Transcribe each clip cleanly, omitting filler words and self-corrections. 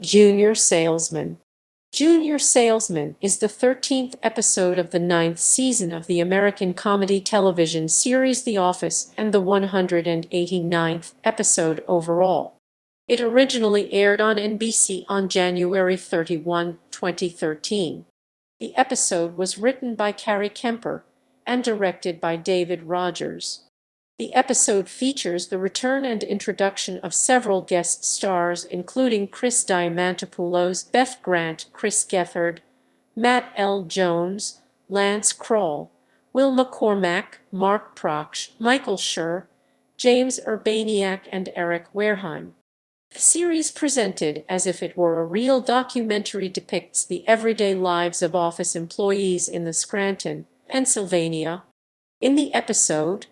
Junior Salesman. Junior Salesman is the 13th episode of the 9th season of the American comedy television series The Office and the 189th episode overall. It originally aired on NBC on January 31, 2013. The episode was written by Carrie Kemper and directed by David Rogers. The episode features the return and introduction of several guest stars including Chris Diamantopoulos, Beth Grant, Chris Gethard, Matt L. Jones, Lance Krall, Will McCormack, Mark Proksch, Michael Schur, James Urbaniak and Eric Wareheim. The series, presented as if it were a real documentary, depicts the everyday lives of office employees in the Scranton, Pennsylvania. In the episode,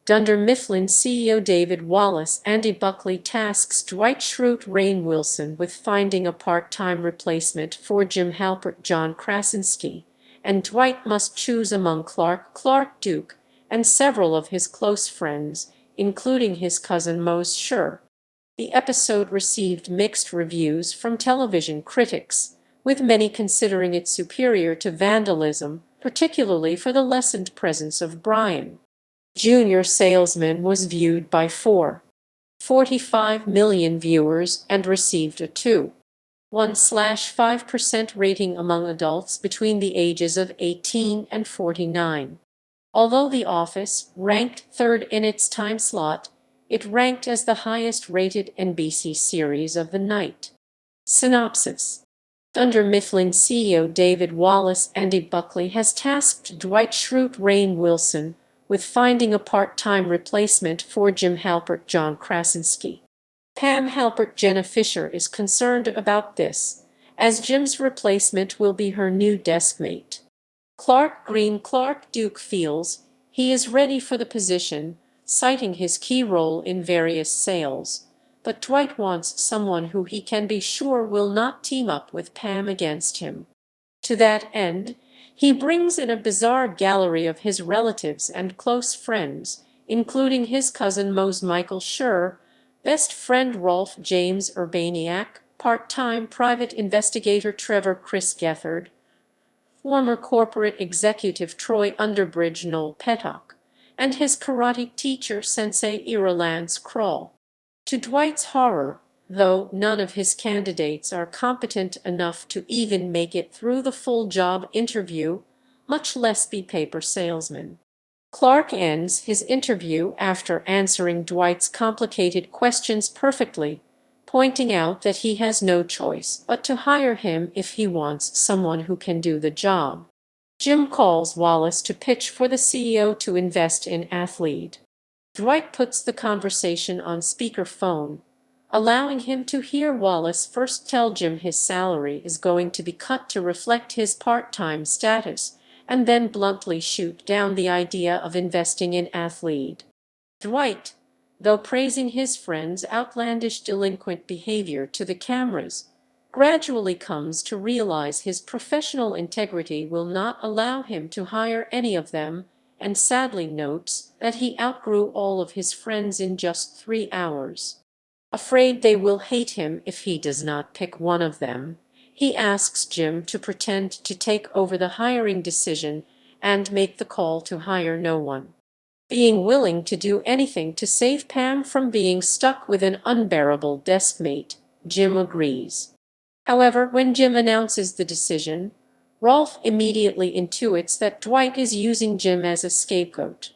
Dunder Mifflin CEO David Wallace and Buckley tasks Dwight Schrute Rainn Wilson with finding a part-time replacement for Jim Halpert John Krasinski, and Dwight must choose among Clark Duke, and several of his close friends, including his cousin Mose Schur. The episode received mixed reviews from television critics, with many considering it superior to Vandalism, particularly for the lessened presence of Brian. Junior Salesman was viewed by 4.45 million viewers and received a 2.1/5% rating among adults between the ages of 18 and 49. Although The Office ranked third in its time slot, it ranked as the highest-rated NBC series of the night. Synopsis. Dunder Mifflin CEO David Wallace and Buckley has tasked Dwight Schrute Rainn Wilson with finding a part-time replacement for Jim Halpert John Krasinski. Pam Halpert Jenna Fisher is concerned about this, as Jim's replacement will be her new deskmate. Clark Duke feels he is ready for the position, citing his key role in various sales, but Dwight wants someone who he can be sure will not team up with Pam against him. To that end, he brings in a bizarre gallery of his relatives and close friends, including his cousin Mose Michael Schur, best friend Rolf James Urbaniak, part-time private investigator Trevor Chris Gethard, former corporate executive Troy Underbridge Noel Pettock, and his karate teacher Sensei Lance Krall. To Dwight's horror, though none of his candidates are competent enough to even make it through the full job interview, much less be paper salesmen. Clark ends his interview after answering Dwight's complicated questions perfectly, pointing out that he has no choice but to hire him if he wants someone who can do the job. Jim calls Wallace to pitch for the CEO to invest in athlete. Dwight puts the conversation on speakerphone, allowing him to hear Wallace first tell Jim his salary is going to be cut to reflect his part-time status, and then bluntly shoot down the idea of investing in athlete. Dwight, though praising his friend's outlandish delinquent behavior to the cameras, gradually comes to realize his professional integrity will not allow him to hire any of them, and sadly notes that he outgrew all of his friends in just 3 hours. Afraid they will hate him if he does not pick one of them, he asks Jim to pretend to take over the hiring decision and make the call to hire no one. Being willing to do anything to save Pam from being stuck with an unbearable deskmate, Jim agrees. However, when Jim announces the decision, Rolf immediately intuits that Dwight is using Jim as a scapegoat.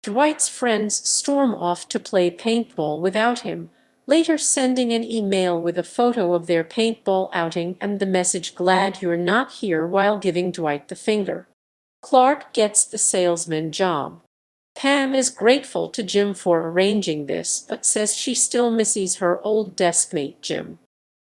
Dwight's friends storm off to play paintball without him, later sending an email with a photo of their paintball outing and the message "Glad you're not here," while giving Dwight the finger. Clark gets the salesman job. Pam is grateful to Jim for arranging this, but says she still misses her old deskmate Jim.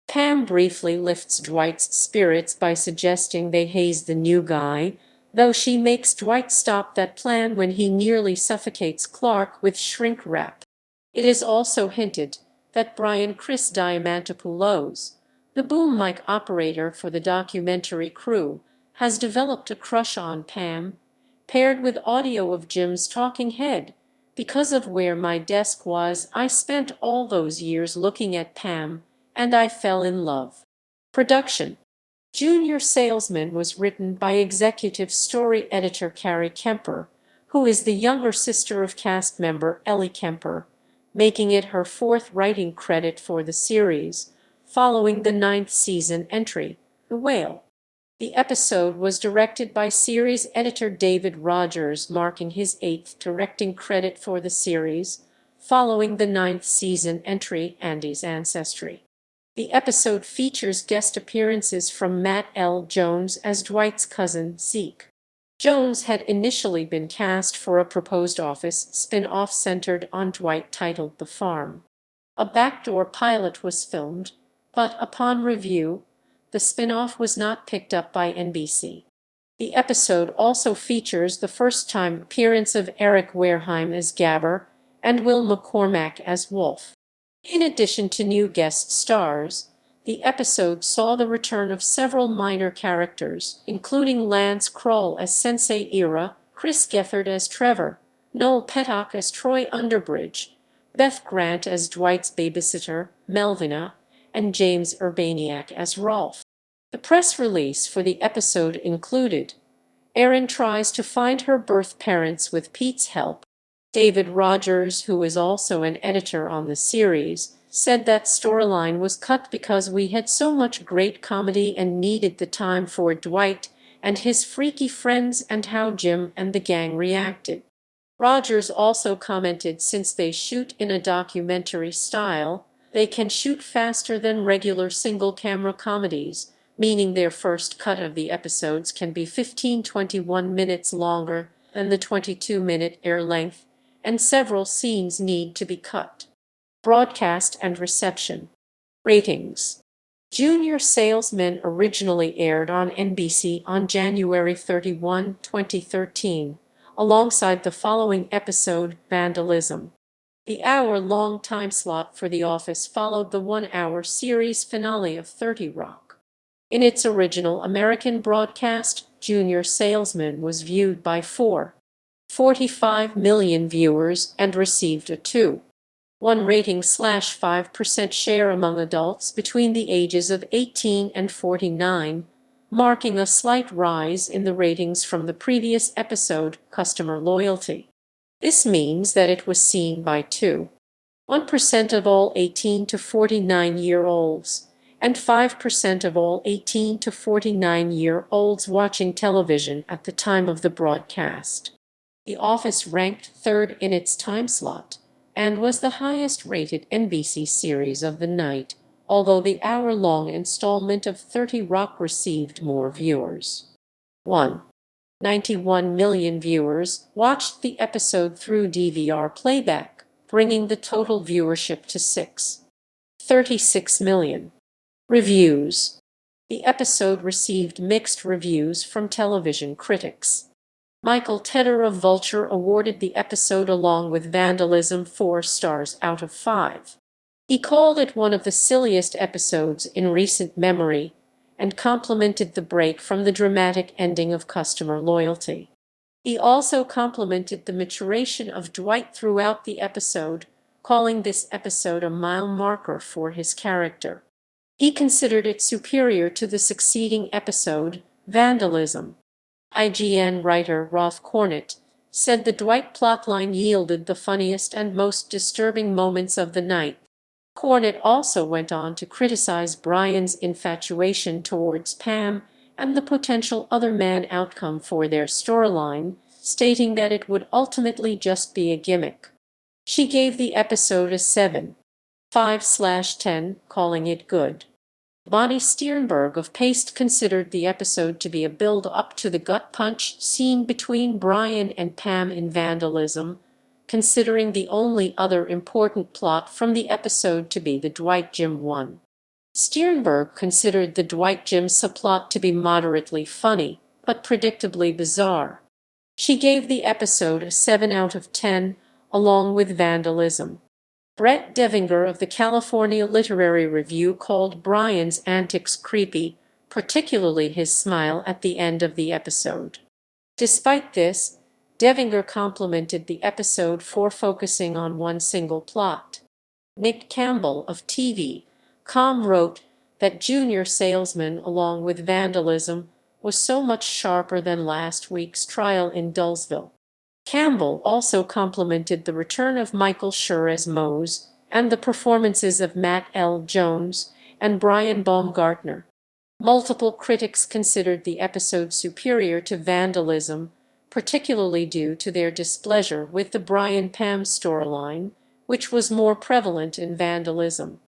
Pam briefly lifts Dwight's spirits by suggesting they haze the new guy, though she makes Dwight stop that plan when he nearly suffocates Clark with shrink wrap. It is also hinted that Chris Diamantopoulos, the boom mic operator for the documentary crew, has developed a crush on Pam, paired with audio of Jim's talking head. "Because of where my desk was, I spent all those years looking at Pam, and I fell in love." Production. Junior Salesman was written by executive story editor Carrie Kemper, who is the younger sister of cast member Ellie Kemper, making it her fourth writing credit for the series, following the ninth season entry, The Whale. The episode was directed by series editor David Rogers, marking his eighth directing credit for the series, following the ninth season entry, Andy's Ancestry. The episode features guest appearances from Matt L. Jones as Dwight's cousin, Zeke. Jones had initially been cast for a proposed Office spin-off centered on Dwight titled The Farm. A backdoor pilot was filmed, but upon review, the spin-off was not picked up by NBC. The episode also features the first-time appearance of Eric Wareheim as Gabber and Will McCormack as Wolf. In addition to new guest stars, the episode saw the return of several minor characters, including Lance Krall as Sensei Ira, Chris Gethard as Trevor, Noel Pettock as Troy Underbridge, Beth Grant as Dwight's babysitter, Melvina, and James Urbaniak as Rolf. The press release for the episode included: Erin tries to find her birth parents with Pete's help. David Rogers, who is also an editor on the series, said that storyline was cut because we had so much great comedy and needed the time for Dwight and his freaky friends and how Jim and the gang reacted. Rogers also commented, since they shoot in a documentary style, they can shoot faster than regular single-camera comedies, meaning their first cut of the episodes can be 15-21 minutes longer than the 22-minute air length, and several scenes need to be cut. Broadcast and reception. Ratings. Junior Salesman originally aired on NBC on January 31, 2013, alongside the following episode, Vandalism. The hour-long time slot for The Office followed the one-hour series finale of 30 Rock. In its original American broadcast, Junior Salesman was viewed by 4.45 million viewers and received a 2.1 rating/5% share among adults between the ages of 18 and 49, marking a slight rise in the ratings from the previous episode, Customer Loyalty. This means that it was seen by 2.1% of all 18 to 49-year-olds and 5% of all 18 to 49-year-olds watching television at the time of the broadcast. The Office ranked third in its time slot and was the highest-rated NBC series of the night, although the hour-long installment of 30 Rock received more viewers. 1.91 million viewers watched the episode through DVR playback, bringing the total viewership to 6.36 million. Reviews. The episode received mixed reviews from television critics. Michael Tedder of Vulture awarded the episode along with Vandalism 4 stars out of 5. He called it one of the silliest episodes in recent memory and complimented the break from the dramatic ending of Customer Loyalty. He also complimented the maturation of Dwight throughout the episode, calling this episode a mile marker for his character. He considered it superior to the succeeding episode, Vandalism. IGN writer Roth Cornett said the Dwight plotline yielded the funniest and most disturbing moments of the night. Cornett also went on to criticize Brian's infatuation towards Pam and the potential other man outcome for their storyline, stating that it would ultimately just be a gimmick. She gave the episode a 7.5/10, calling it good. Bonnie Sternberg of Paste considered the episode to be a build-up to the gut punch scene between Brian and Pam in Vandalism, considering the only other important plot from the episode to be the Dwight-Jim one. Sternberg considered the Dwight-Jim subplot to be moderately funny, but predictably bizarre. She gave the episode a 7 out of 10, along with Vandalism. Brett Devinger of the California Literary Review called Brian's antics creepy, particularly his smile at the end of the episode. Despite this, Devinger complimented the episode for focusing on one single plot. Nick Campbell of TV.com wrote, that Junior Salesman, along with vandalism, was so much sharper than last week's trial in Dullsville. Campbell also complimented the return of Michael Schur as Mose and the performances of Matt L. Jones and Brian Baumgartner. Multiple critics considered the episode superior to Vandalism, particularly due to their displeasure with the Brian Pam storyline, which was more prevalent in Vandalism.